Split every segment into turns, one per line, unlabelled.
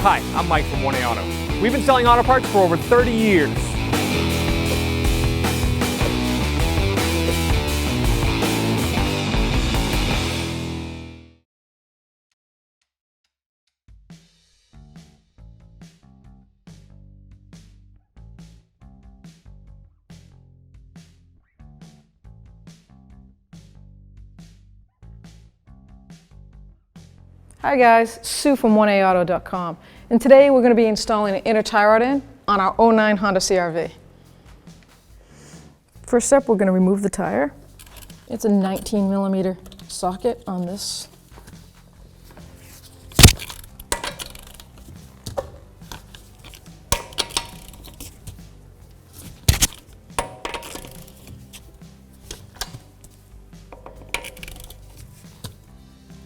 Hi, I'm Mike from 1A Auto. We've been selling auto parts for over 30 years.
Hi guys, Sue from 1AAuto.com, and today we're going to be installing an inner tie rod end on our 09 Honda CRV. First step, we're going to remove the tire. It's a 19mm socket on this.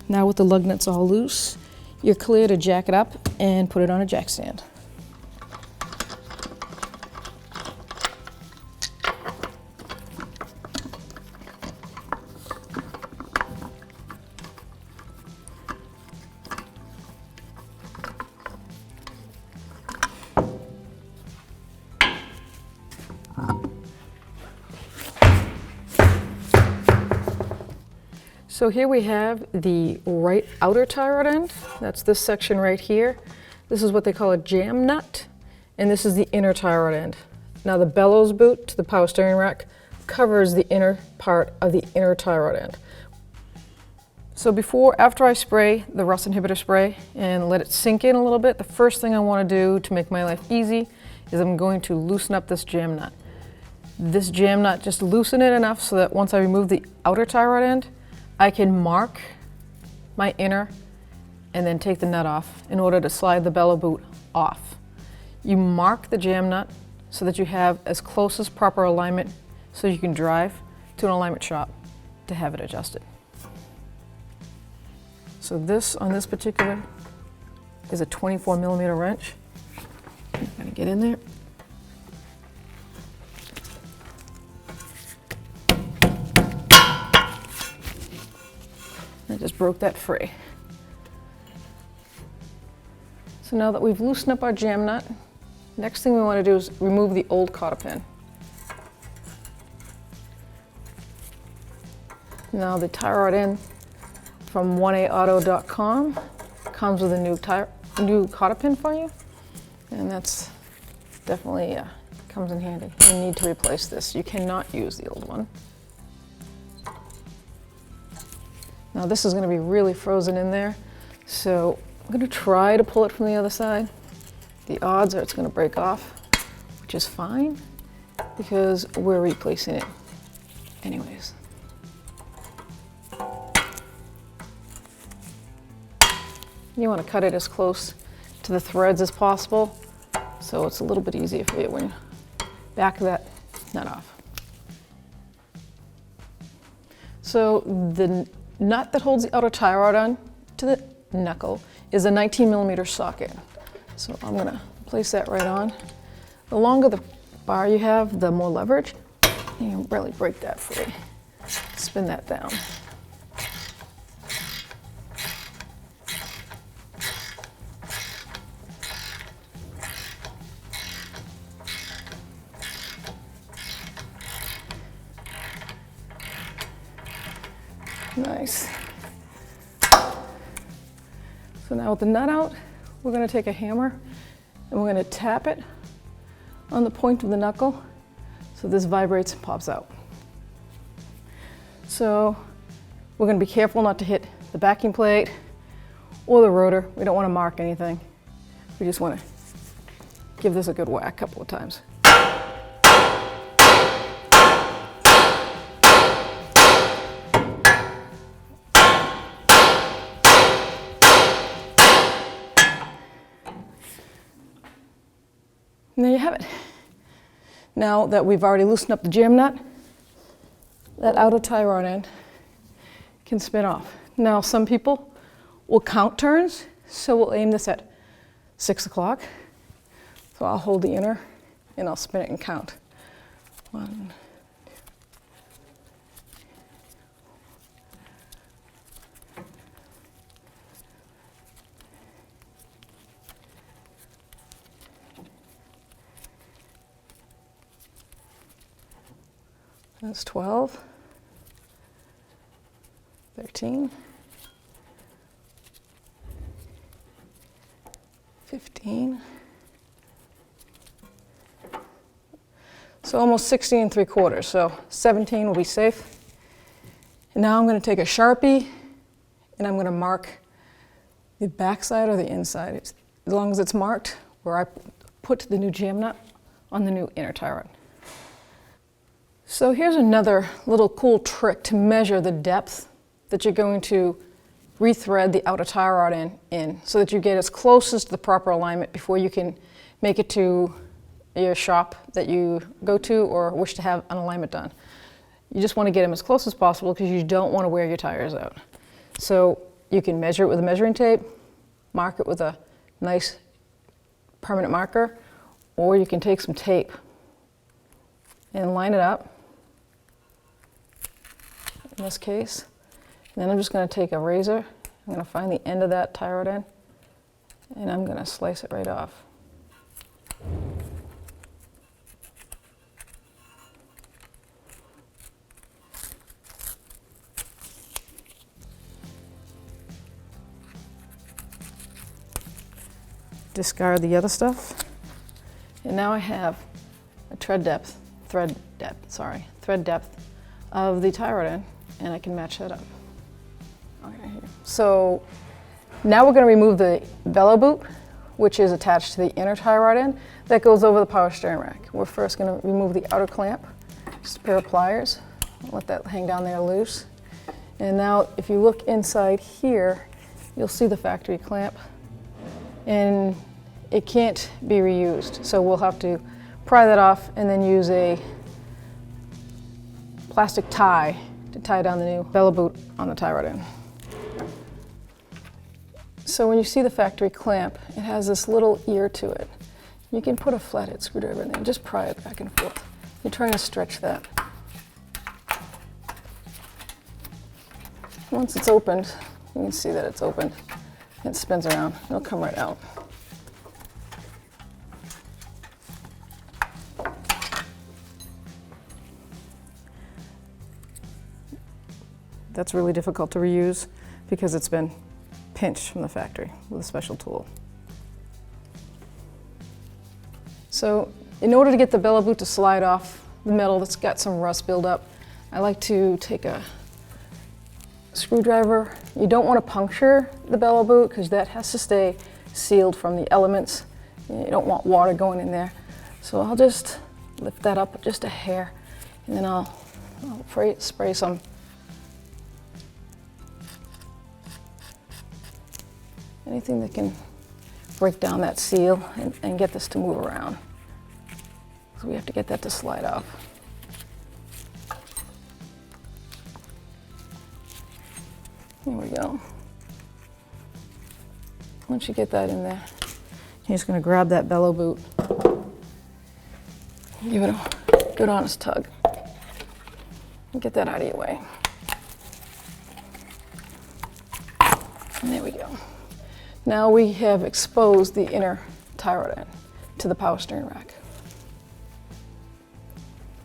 Now with the lug nuts all loose, you're clear to jack it up and put it on a jack stand. So here we have the right outer tie rod end. That's this section right here. This is what they call a jam nut, and this is the inner tie rod end. Now the bellows boot to the power steering rack covers the inner part of the inner tie rod end. So after I spray the rust inhibitor spray and let it sink in a little bit, the first thing I want to do to make my life easy is I'm going to loosen up this jam nut. This jam nut, just loosen it enough so that once I remove the outer tie rod end, I can mark my inner and then take the nut off in order to slide the bellow boot off. You mark the jam nut so that you have as close as proper alignment so you can drive to an alignment shop to have it adjusted. So this, on this particular, is a 24mm wrench. I'm gonna get in there. I just broke that free. So now that we've loosened up our jam nut, next thing we want to do is remove the old cotter pin. Now the tie rod end from 1AAuto.com comes with a new cotter pin for you, and that's definitely comes in handy. You need to replace this. You cannot use the old one. Now this is going to be really frozen in there, so I'm going to try to pull it from the other side. The odds are it's going to break off, which is fine because we're replacing it anyways. You want to cut it as close to the threads as possible so it's a little bit easier for you when you back that nut off. So the nut that holds the outer tie rod on to the knuckle is a 19mm socket. So I'm gonna place that right on. The longer the bar you have, the more leverage. You can really break that free. Spin that down. Nice. So now with the nut out, we're going to take a hammer and we're going to tap it on the point of the knuckle so this vibrates and pops out. So we're going to be careful not to hit the backing plate or the rotor. We don't want to mark anything. We just want to give this a good whack a couple of times. And there you have it. Now that we've already loosened up the jam nut, that outer tie rod end can spin off. Now some people will count turns, so we'll aim this at 6 o'clock. So I'll hold the inner and I'll spin it and count. 1, That's 12, 13, 15. So almost 16 3/4, so 17 will be safe. And now I'm going to take a Sharpie and I'm going to mark the backside or the inside. As long as it's marked where I put the new jam nut on the new inner tie rod. So here's another little cool trick to measure the depth that you're going to rethread the outer tie rod in so that you get as close as to the proper alignment before you can make it to your shop that you go to or wish to have an alignment done. You just want to get them as close as possible because you don't want to wear your tires out. So you can measure it with a measuring tape, mark it with a nice permanent marker, or you can take some tape and line it up, in this case. And then I'm just going to take a razor, I'm going to find the end of that tie rod end, and I'm going to slice it right off. Discard the other stuff. And now I have a thread depth of the tie rod end, and I can match that up. Okay, here. So now we're going to remove the bellow boot, which is attached to the inner tie rod end that goes over the power steering rack. We're first going to remove the outer clamp, just a pair of pliers, let that hang down there loose. And now if you look inside here, you'll see the factory clamp, and it can't be reused. So we'll have to pry that off and then use a plastic tie to tie down the new bellow boot on the tie rod end. So when you see the factory clamp, it has this little ear to it. You can put a flathead screwdriver in there and just pry it back and forth. You're trying to stretch that. Once it's opened, you can see that it's opened. It spins around, it'll come right out. That's really difficult to reuse because it's been pinched from the factory with a special tool. So in order to get the bellow boot to slide off the metal that's got some rust buildup, I like to take a screwdriver. You don't want to puncture the bellow boot because that has to stay sealed from the elements. You don't want water going in there. So I'll just lift that up just a hair, and then I'll spray some anything that can break down that seal and get this to move around. So we have to get that to slide off. Here we go. Once you get that in there, you're just going to grab that bellow boot, give it a good honest tug, and get that out of your way. And there we go. Now we have exposed the inner tie rod end to the power steering rack.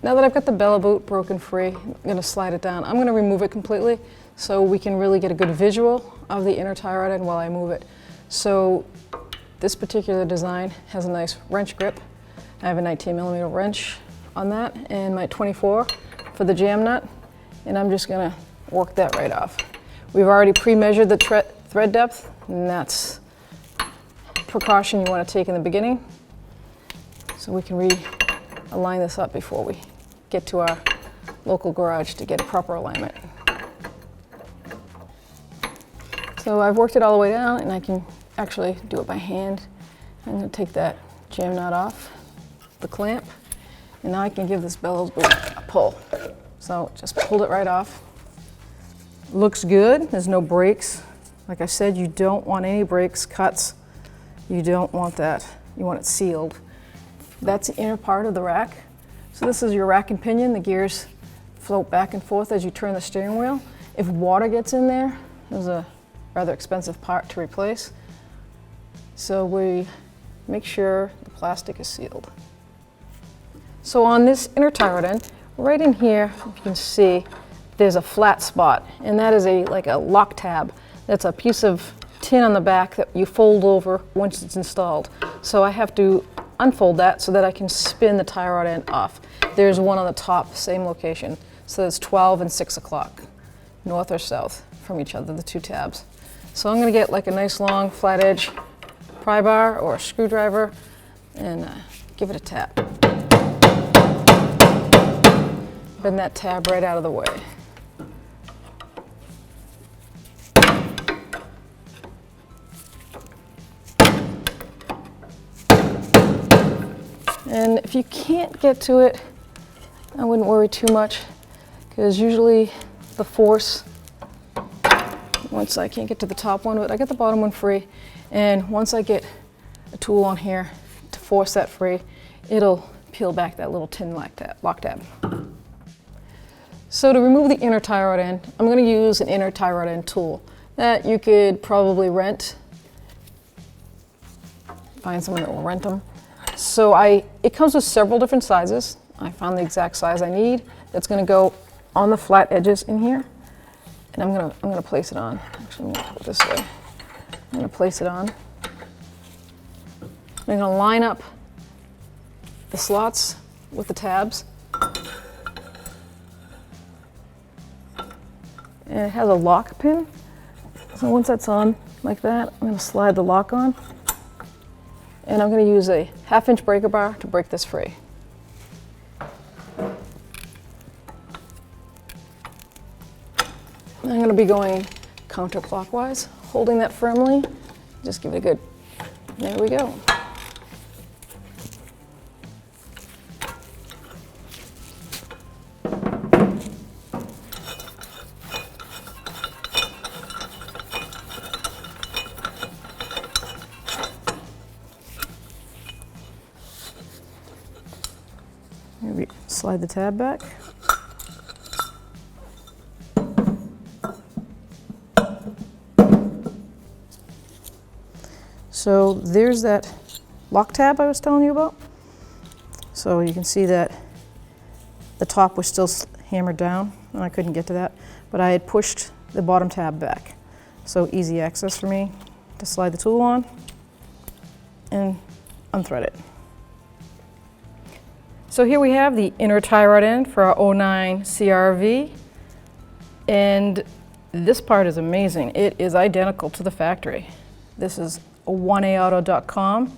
Now that I've got the bellow boot broken free, I'm going to slide it down. I'm going to remove it completely so we can really get a good visual of the inner tie rod end while I move it. So this particular design has a nice wrench grip. I have a 19mm wrench on that and my 24 for the jam nut, and I'm just going to work that right off. We've already pre-measured the thread depth, and that's a precaution you want to take in the beginning so we can realign this up before we get to our local garage to get a proper alignment. So I've worked it all the way down, and I can actually do it by hand. I'm going to take that jam nut off the clamp, and now I can give this bellows boot a pull. So just pulled it right off. Looks good, there's no breaks. Like I said, you don't want any breaks, cuts. You don't want that. You want it sealed. That's the inner part of the rack. So this is your rack and pinion. The gears float back and forth as you turn the steering wheel. If water gets in there, there's a rather expensive part to replace. So we make sure the plastic is sealed. So on this inner tie rod end, right in here, if you can see, there's a flat spot, and that is like a lock tab. That's a piece of tin on the back that you fold over once it's installed. So I have to unfold that so that I can spin the tie rod end off. There's one on the top, same location. So it's 12 and 6 o'clock, north or south from each other, the two tabs. So I'm going to get like a nice long flat edge pry bar or a screwdriver and give it a tap. Bend that tab right out of the way. And if you can't get to it, I wouldn't worry too much, because usually the force, once I can't get to the top one, but I get the bottom one free, and once I get a tool on here to force that free, it'll peel back that little tin lock tab. So to remove the inner tie rod end, I'm going to use an inner tie rod end tool that you could probably rent. Find someone that will rent them. So it comes with several different sizes. I found the exact size I need. That's going to go on the flat edges in here, and I'm gonna place it on. Actually, I'm gonna put it this way. I'm gonna place it on. I'm gonna line up the slots with the tabs, and it has a lock pin. So once that's on like that, I'm gonna slide the lock on, and I'm gonna use a 1/2 inch breaker bar to break this free. I'm going to be going counterclockwise, holding that firmly. Just give it a good, there we go. Maybe slide the tab back. So there's that lock tab I was telling you about. So you can see that the top was still hammered down, and I couldn't get to that, but I had pushed the bottom tab back. So easy access for me to slide the tool on and unthread it. So here we have the inner tie rod end for our 09 CRV, and this part is amazing. It is identical to the factory. This is a 1aauto.com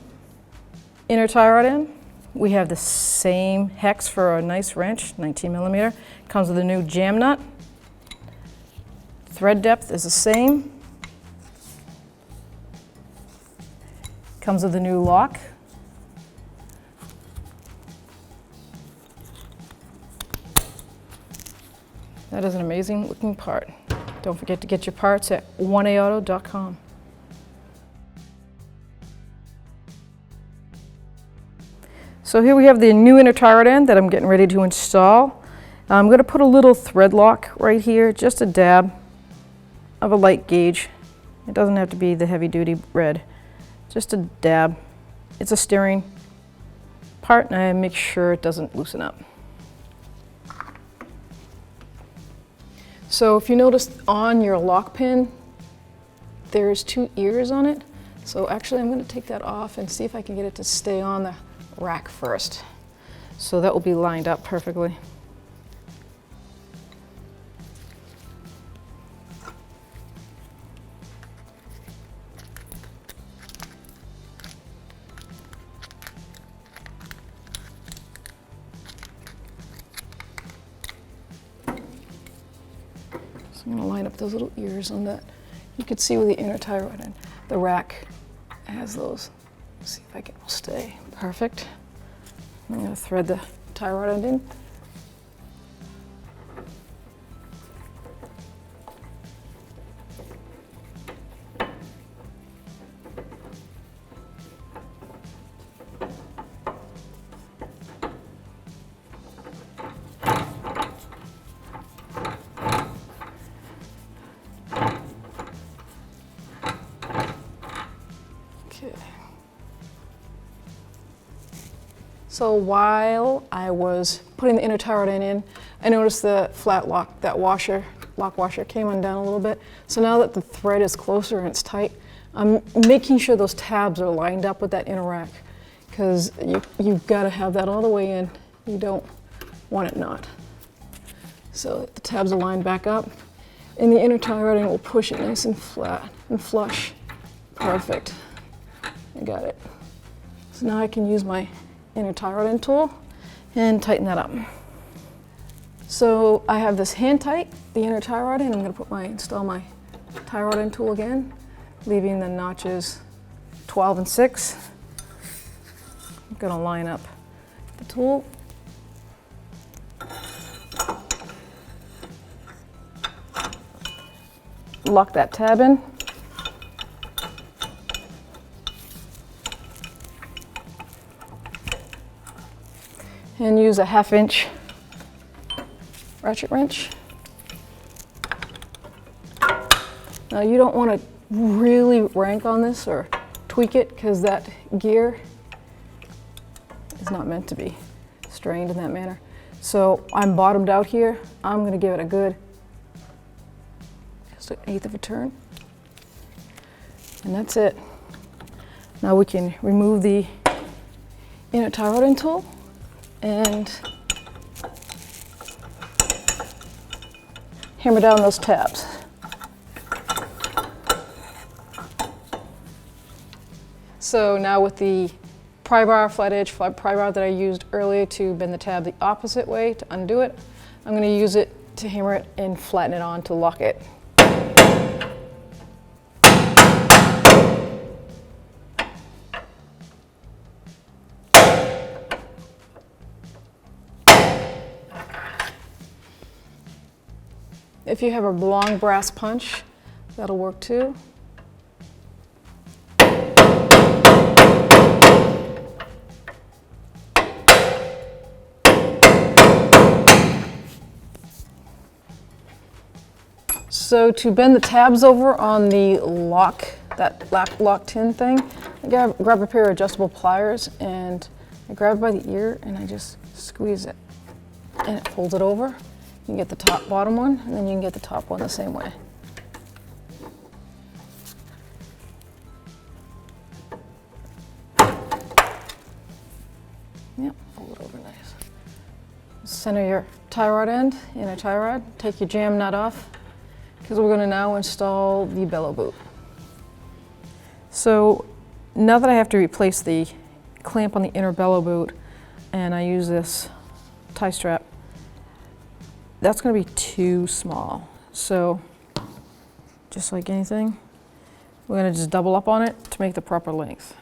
inner tie rod end. We have the same hex for a nice wrench, 19mm. Comes with a new jam nut. Thread depth is the same. Comes with a new lock. That is an amazing looking part. Don't forget to get your parts at 1aauto.com. So here we have the new inner tie rod end that I'm getting ready to install. I'm going to put a little thread lock right here, just a dab of a light gauge. It doesn't have to be the heavy duty red, just a dab. It's a steering part, and I make sure it doesn't loosen up. So if you notice on your lock pin, there's 2 ears on it. So actually I'm going to take that off and see if I can get it to stay on the rack first. So that will be lined up perfectly. So I'm going to line up those little ears on that. You can see where the inner tie rod end, the rack has those. Let's see if I can stay. Perfect. I'm going to thread the tie rod end in. So while I was putting putting the inner tie rod in, I noticed the flat lock, that lock washer came undone a little bit. So now that the thread is closer and it's tight, I'm making sure those tabs are lined up with that inner rack, because you've got to have that all the way in. You don't want it not. So the tabs are lined back up, and the inner tie rod will push it nice and flat and flush. Perfect. I got it. So now I can use my inner tie rod end tool and tighten that up. So I have this hand tight, the inner tie rod in. I'm going to install my tie rod end tool again, leaving the notches 12 and 6. I'm going to line up the tool. Lock that tab in. And use a 1/2 inch ratchet wrench. Now you don't want to really rank on this or tweak it, because that gear is not meant to be strained in that manner. So I'm bottomed out here. I'm going to give it a good, just 1/8 of a turn. And that's it. Now we can remove the inner tie rod end tool and hammer down those tabs. So now with the pry bar, flat edge pry bar that I used earlier to bend the tab the opposite way to undo it, I'm going to use it to hammer it and flatten it on to lock it. If you have a long brass punch, that'll work too. So to bend the tabs over on the lock, that lock tin thing, I grab a pair of adjustable pliers, and I grab it by the ear and I just squeeze it, and it folds it over. You can get the bottom one, and then you can get the top one the same way. Yep, fold it over nice. Center your tie rod end, inner tie rod. Take your jam nut off, because we're going to now install the bellow boot. So now that I have to replace the clamp on the inner bellow boot, and I use this tie strap, that's going to be too small. So just like anything, we're going to just double up on it to make the proper length.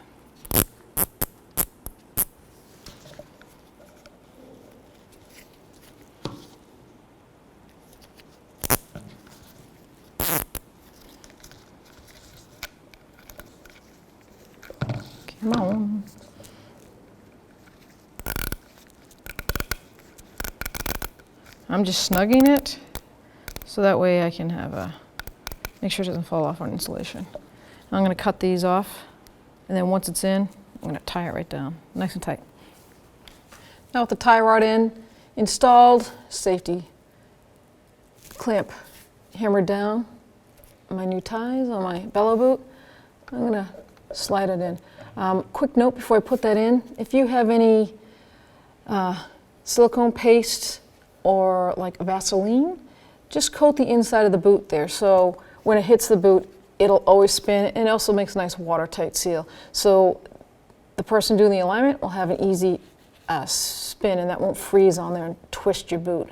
Come on. I'm just snugging it so that way I can have make sure it doesn't fall off on insulation. I'm going to cut these off, and then once it's in, I'm going to tie it right down, nice and tight. Now with the tie rod installed, safety clamp hammered down, my new ties on my bellow boot, I'm going to slide it in. Quick note before I put that in, if you have any silicone paste or like Vaseline, just coat the inside of the boot there, so when it hits the boot, it'll always spin, and it also makes a nice watertight seal. So the person doing the alignment will have an easy spin, and that won't freeze on there and twist your boot.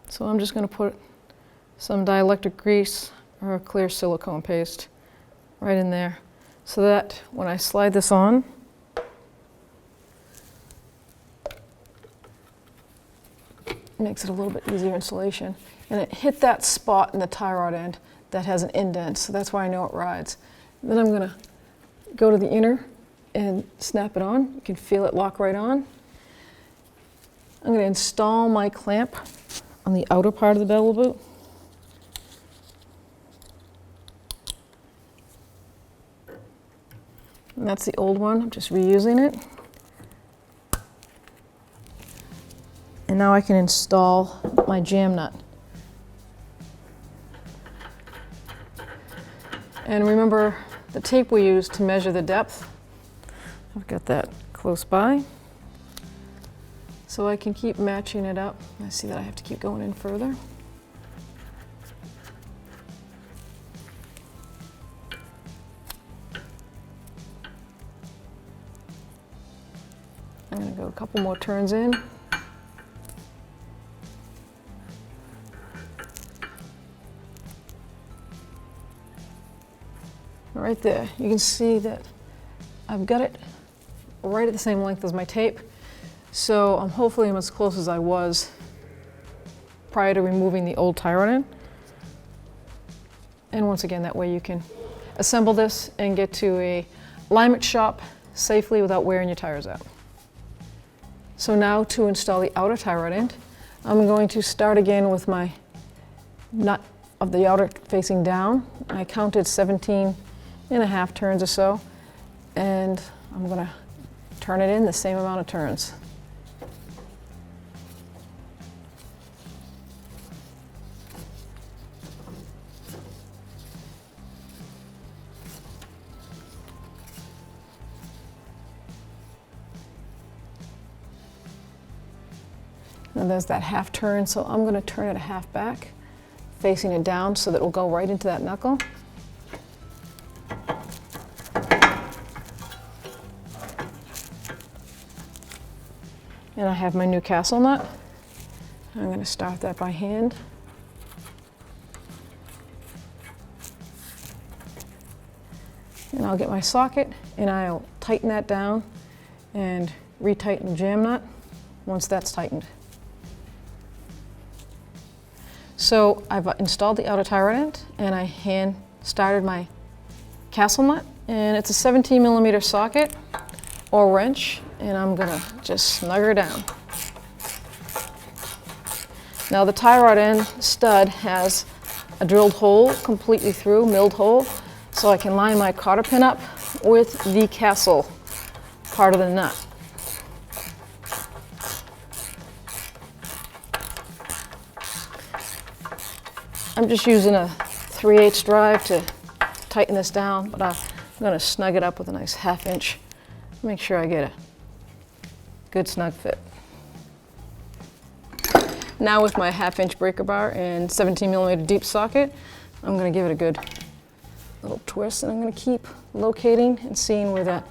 So I'm just going to put some dielectric grease or clear silicone paste right in there, so that when I slide this on, it makes it a little bit easier installation. And it hit that spot in the tie rod end that has an indent, so that's why I know it rides. Then I'm going to go to the inner and snap it on. You can feel it lock right on. I'm going to install my clamp on the outer part of the bellow boot. And that's the old one, I'm just reusing it. And now I can install my jam nut. And remember the tape we used to measure the depth. I've got that close by. So I can keep matching it up. I see that I have to keep going in further. I'm going to go a couple more turns in. Right there, you can see that I've got it right at the same length as my tape. So hopefully I'm as close as I was prior to removing the old tie rod end. And once again, that way you can assemble this and get to a alignment shop safely without wearing your tires out. So now to install the outer tie rod end, I'm going to start again with my nut of the outer facing down. I counted 17.5 turns or so, and I'm going to turn it in the same amount of turns. And there's that half turn, so I'm going to turn it a half back, facing it down so that it will go right into that knuckle. And I have my new castle nut. I'm going to start that by hand. And I'll get my socket and I'll tighten that down and retighten the jam nut once that's tightened. So I've installed the outer tie rod end and I hand started my castle nut, and it's a 17mm socket or wrench, and I'm gonna just snug her down. Now the tie rod end stud has a drilled hole completely through, milled hole, so I can line my cotter pin up with the castle part of the nut. I'm just using a 3/8 drive to tighten this down, but I'm going to snug it up with a nice 1/2 inch. Make sure I get a good snug fit. Now with my 1/2 inch breaker bar and 17mm deep socket, I'm going to give it a good little twist, and I'm going to keep locating and seeing where that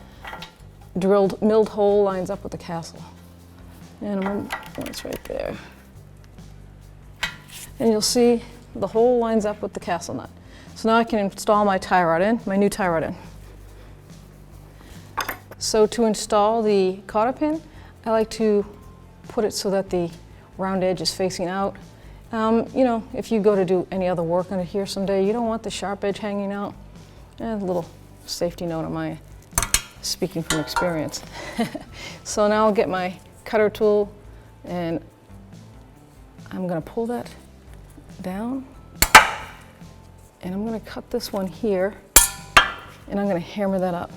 milled hole lines up with the castle. And it's right there. And you'll see the hole lines up with the castle nut. So now I can install my tie rod in, my new tie rod in. So to install the cotter pin, I like to put it so that the round edge is facing out. You know, if you go to do any other work on it here someday, you don't want the sharp edge hanging out. A little safety note on my speaking from experience. So now I'll get my cutter tool and I'm going to pull that down, and I'm going to cut this one here, and I'm going to hammer that up.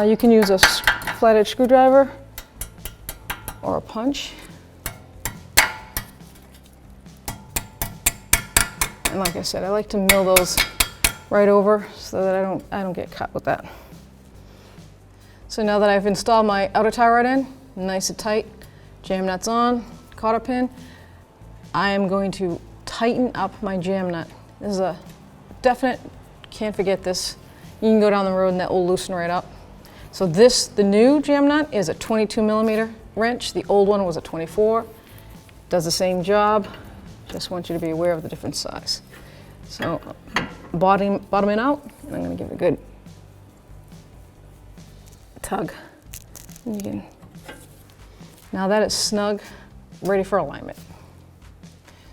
You can use a flathead screwdriver or a punch, and like I said, I like to mill those right over so that I don't get cut with that. So now that I've installed my outer tie rod in, nice and tight, jam nuts on, cotter pin, I am going to tighten up my jam nut. This is a definite, can't forget this. You can go down the road and that will loosen right up. So the new jam nut is a 22mm wrench. The old one was a 24. Does the same job. Just want you to be aware of the different size. So bottoming out, and I'm going to give it a good tug. Now that is snug, ready for alignment.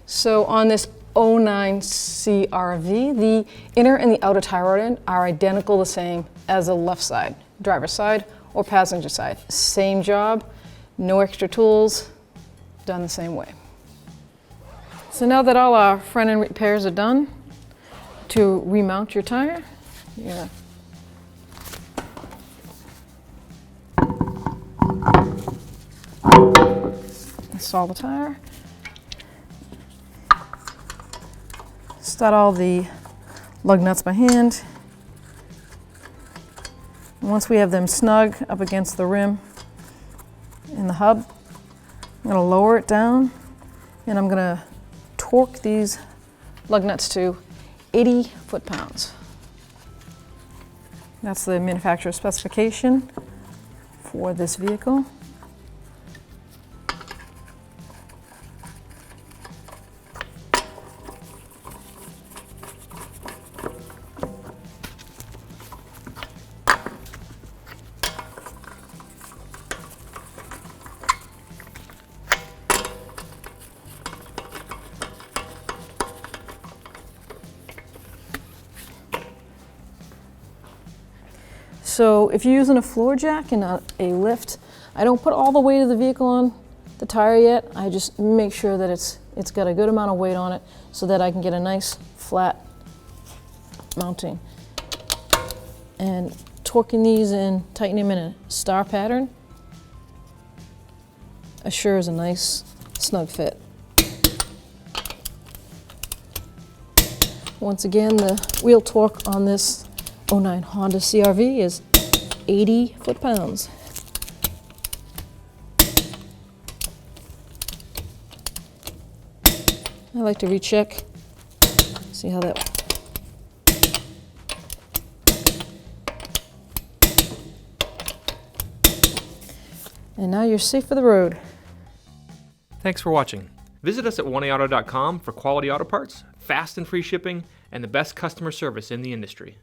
So on this 09 CRV, the inner and the outer tie rod end are identical the same as the left side, driver's side or passenger side. Same job, no extra tools, done the same way. So now that all our front end repairs are done, to remount your tire, you're gonna Reinstall the tire. Start all the lug nuts by hand. Once we have them snug up against the rim and the hub, I'm going to lower it down and I'm going to torque these lug nuts to 80 foot-pounds. That's the manufacturer's specification for this vehicle. So if you're using a floor jack and not a lift, I don't put all the weight of the vehicle on the tire yet. I just make sure that it's got a good amount of weight on it so that I can get a nice flat mounting. And torquing these and tightening them in a star pattern assures a nice snug fit. Once again, the wheel torque on this 09 Honda CRV is 80 foot-pounds. I like to recheck, see how that. And now you're safe for the road.
Thanks for watching. Visit us at 1AAuto.com for quality auto parts, fast and free shipping, and the best customer service in the industry.